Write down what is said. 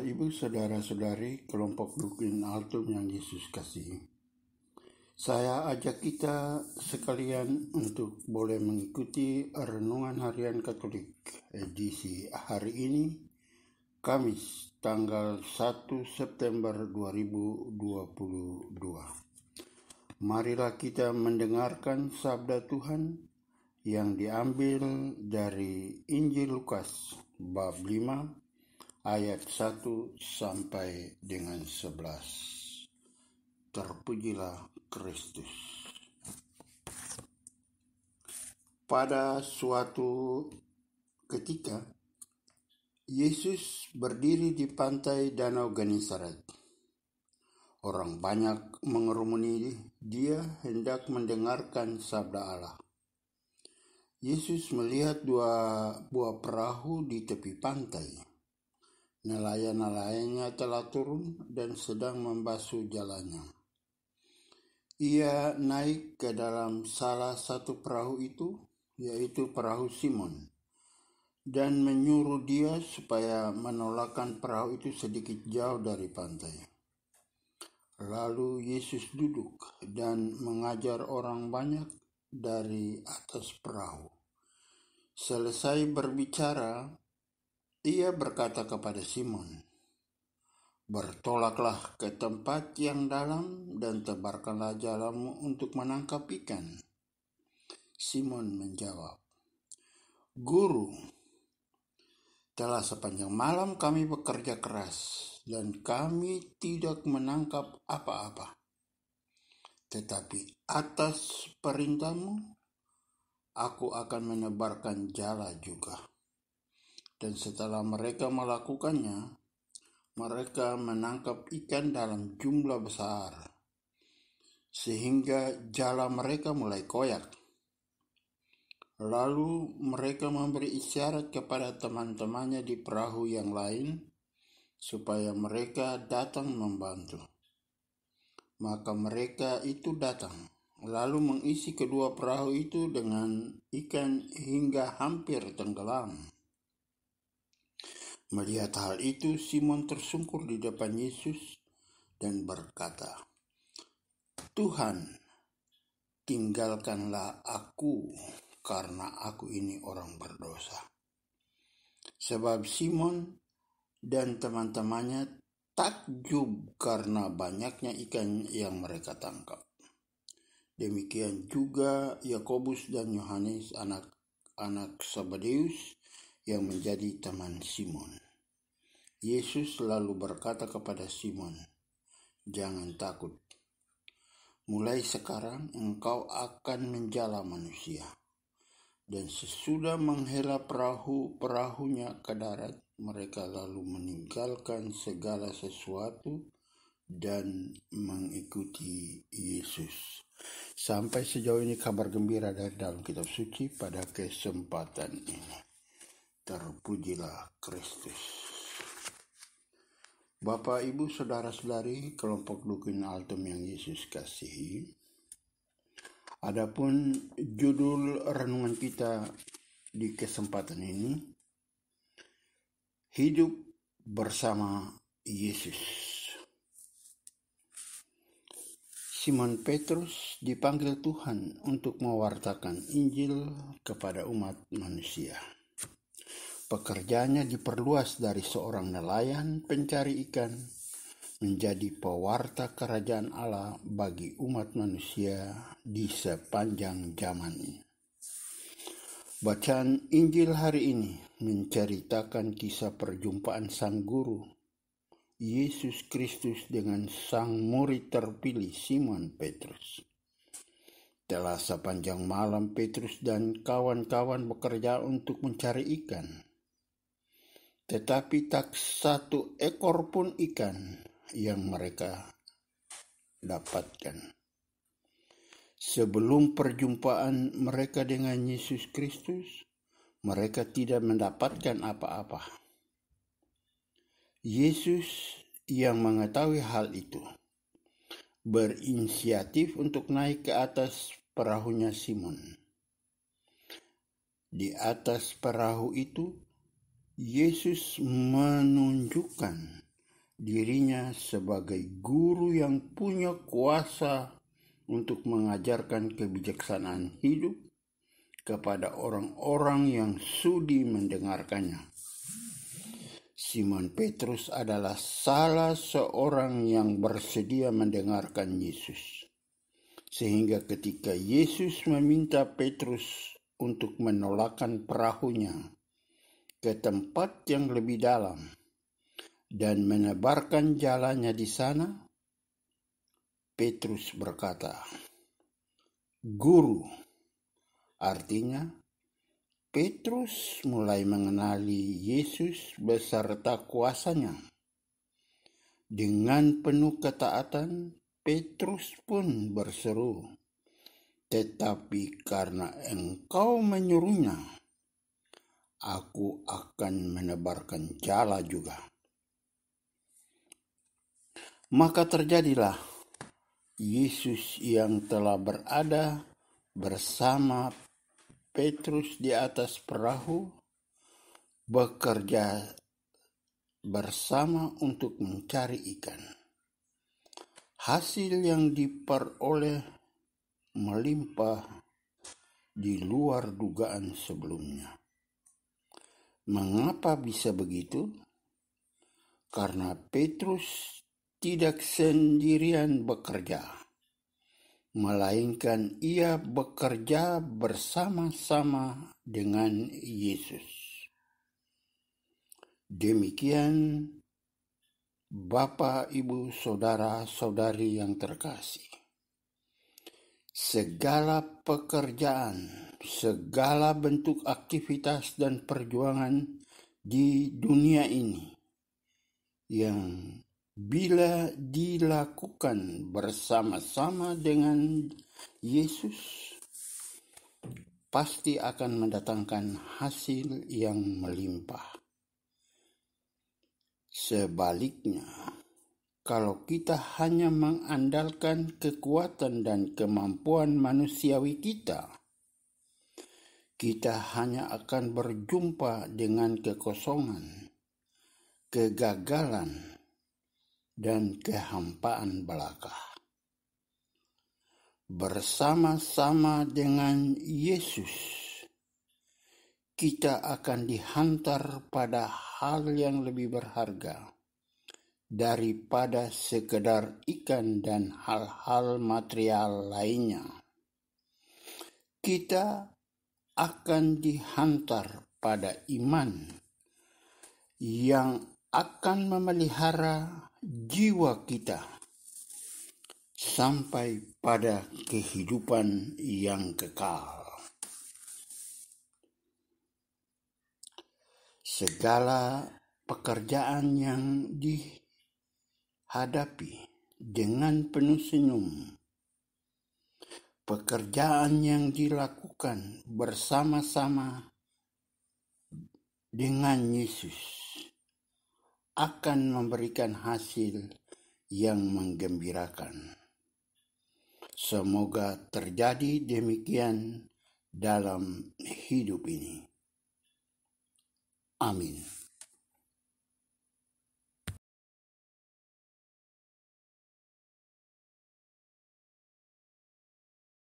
Ibu, saudara-saudari, kelompok Dukin Altum yang Yesus kasihi. Saya ajak kita sekalian untuk boleh mengikuti Renungan Harian Katolik edisi hari ini, Kamis, tanggal 1 September 2022. Marilah kita mendengarkan sabda Tuhan yang diambil dari Injil Lukas, bab 5, ayat 1 sampai dengan 11. Terpujilah Kristus. Pada suatu ketika, Yesus berdiri di pantai Danau Genesaret. Orang banyak mengerumuni dia hendak mendengarkan sabda Allah. Yesus melihat dua buah perahu di tepi pantai. Nelayan-nelayannya telah turun dan sedang membasuh jalannya. Ia naik ke dalam salah satu perahu itu, yaitu perahu Simon, dan menyuruh dia supaya menolakkan perahu itu sedikit jauh dari pantai. Lalu Yesus duduk dan mengajar orang banyak dari atas perahu. Selesai berbicara, ia berkata kepada Simon, "Bertolaklah ke tempat yang dalam dan tebarkanlah jalamu untuk menangkap ikan." Simon menjawab, "Guru, telah sepanjang malam kami bekerja keras dan kami tidak menangkap apa-apa. Tetapi atas perintahmu, aku akan menebarkan jala juga." Dan setelah mereka melakukannya, mereka menangkap ikan dalam jumlah besar, sehingga jala mereka mulai koyak. Lalu mereka memberi isyarat kepada teman-temannya di perahu yang lain, supaya mereka datang membantu. Maka mereka itu datang, lalu mengisi kedua perahu itu dengan ikan hingga hampir tenggelam. Melihat hal itu, Simon tersungkur di depan Yesus dan berkata, "Tuhan, tinggalkanlah aku karena aku ini orang berdosa." Sebab Simon dan teman-temannya takjub karena banyaknya ikan yang mereka tangkap. Demikian juga Yakobus dan Yohanes, anak-anak Zebedeus, yang menjadi teman Simon. Yesus lalu berkata kepada Simon, "Jangan takut. Mulai sekarang engkau akan menjala manusia." Dan sesudah menghela perahunya ke darat, mereka lalu meninggalkan segala sesuatu dan mengikuti Yesus. Sampai sejauh ini kabar gembira dari dalam kitab suci pada kesempatan ini. Terpujilah Kristus. Bapak, Ibu, saudara-saudari, kelompok Dukin Altum yang Yesus kasihi. Adapun judul renungan kita di kesempatan ini, hidup bersama Yesus. Simon Petrus dipanggil Tuhan untuk mewartakan Injil kepada umat manusia. Pekerjaannya diperluas dari seorang nelayan pencari ikan menjadi pewarta kerajaan Allah bagi umat manusia di sepanjang zaman ini. Bacaan Injil hari ini menceritakan kisah perjumpaan Sang Guru, Yesus Kristus, dengan sang murid terpilih Simon Petrus. Telah sepanjang malam Petrus dan kawan-kawan bekerja untuk mencari ikan. Tetapi tak satu ekor pun ikan yang mereka dapatkan. Sebelum perjumpaan mereka dengan Yesus Kristus, mereka tidak mendapatkan apa-apa. Yesus yang mengetahui hal itu berinisiatif untuk naik ke atas perahunya Simon. Di atas perahu itu, Yesus menunjukkan dirinya sebagai guru yang punya kuasa untuk mengajarkan kebijaksanaan hidup kepada orang-orang yang sudi mendengarkannya. Simon Petrus adalah salah seorang yang bersedia mendengarkan Yesus. Sehingga ketika Yesus meminta Petrus untuk menolakkan perahunya ke tempat yang lebih dalam dan menebarkan jalannya di sana, Petrus berkata, "Guru," artinya Petrus mulai mengenali Yesus beserta kuasanya. Dengan penuh ketaatan, Petrus pun berseru, "Tetapi karena Engkau menyuruhnya, aku akan menebarkan jala juga." Maka terjadilah Yesus yang telah berada bersama Petrus di atas perahu bekerja bersama untuk mencari ikan. Hasil yang diperoleh melimpah di luar dugaan sebelumnya. Mengapa bisa begitu? Karena Petrus tidak sendirian bekerja, melainkan ia bekerja bersama-sama dengan Yesus. Demikian, Bapak, Ibu, Saudara-saudari yang terkasih, segala pekerjaan, segala bentuk aktivitas dan perjuangan di dunia ini yang bila dilakukan bersama-sama dengan Yesus, pasti akan mendatangkan hasil yang melimpah. Sebaliknya, kalau kita hanya mengandalkan kekuatan dan kemampuan manusiawi kita hanya akan berjumpa dengan kekosongan, kegagalan, dan kehampaan belaka. Bersama-sama dengan Yesus, kita akan dihantar pada hal yang lebih berharga daripada sekedar ikan dan hal-hal material lainnya. Kita akan dihantar pada iman yang akan memelihara jiwa kita sampai pada kehidupan yang kekal. Segala pekerjaan yang dihadapi dengan penuh senyum, pekerjaan yang dilakukan bersama-sama dengan Yesus akan memberikan hasil yang menggembirakan. Semoga terjadi demikian dalam hidup ini. Amin.